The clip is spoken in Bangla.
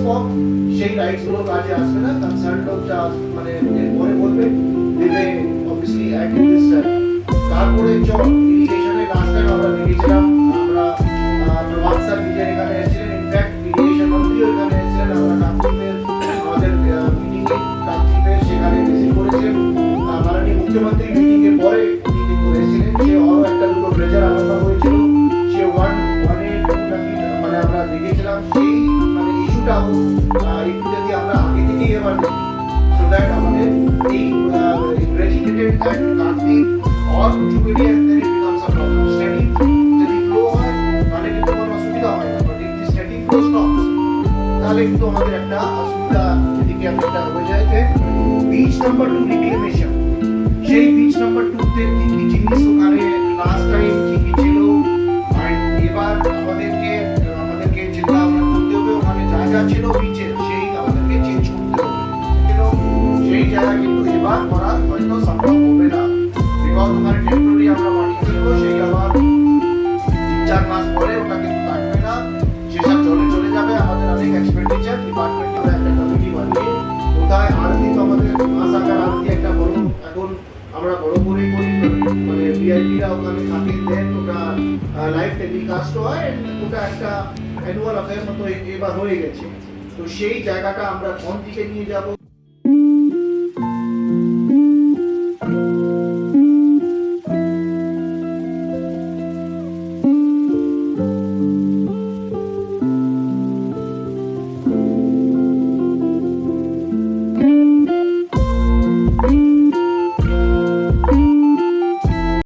ফগ সেই রাইটস গুলো কাজে আসবে না, কনসার্ন লোক যা মানে এরপরে বলবে দেবে অবভিয়াসলি অ্যাট দিস টাইম। তারপরে জল ইরিগেশনে লাস্ট টাইম আমরা দেখেছিলাম, আমরা প্রভাত স্যার নিজে এখানে এসেছিলেন, ইনফ্যাক্ট ইরিগেশন মন্ত্রীও এখানে এসেছিলেন, আমরা কাকদ্বীপের আমাদের মিটিংয়ে কাকদ্বীপের সেখানে ভিজিট করেছিলেন, মাননীয় মুখ্যমন্ত্রী মিটিং এর পরে উনি কিন্তু এসেছিলেন, সে আরো একটা দুটো প্রেজার আলাদা হয়েছিল, সে মানে আমরা দেখেছিলাম সেই মানে ইস্যুটাও একটু যদি আমরা আগে থেকেই এবার দেখি, সো দ্যাট আমাদের এই রেজিস্ট্রেটেড অ্যাট কাকদ্বীপ और Jubilee and then it becomes a problem. Steady যদি ফ্লো হয় তাহলে কিন্তু কোনো অসুবিধা হয় না, but if the steady flow stops তাহলে কিন্তু আমাদের একটা অসুবিধা এদিকে একটা হয়ে যায়। যে বিচ নাম্বার 2 রিক্লেমেশন, সেই বিচ নাম্বার 2 তে কি কি জিনিস ওখানে লাস্ট টাইম কি কি ছিল, এন্ড এবার আমাদেরকে চিন্তা ভাবনা করতে হবে, ওখানে যা যা ছিল বিচের সেই আমাদেরকে চেঞ্জ করতে হবে, সেই জায়গা কিন্তু এবার করা হয়তো সম্ভব হবে না, বিকজ ওখানে টেম্পোরারি আমরা মাটি ফেলবো, সেই আবার 4 মাস পরে ওটা কিন্তু থাকবে না, সেসব চলে যাবে। আমাদের অনেক এক্সপেন্ডিচার ডিপার্টমেন্ট থেকে একটা কমিটি বানিয়ে কোথায় আরতি, তো আমাদের মাস আকার আরতি একটা বড় এখন আমরা বড় করে করি, মানে ভিআইপিরা ওখানে থাকে, দেন ওটা লাইভ টেলিকাস্ট হয়, ওটা একটা অ্যানুয়াল অ্যাফেয়ার মতো এবার হয়ে গেছে। তো সেই জায়গাটা আমরা কোন দিকে নিয়ে যাব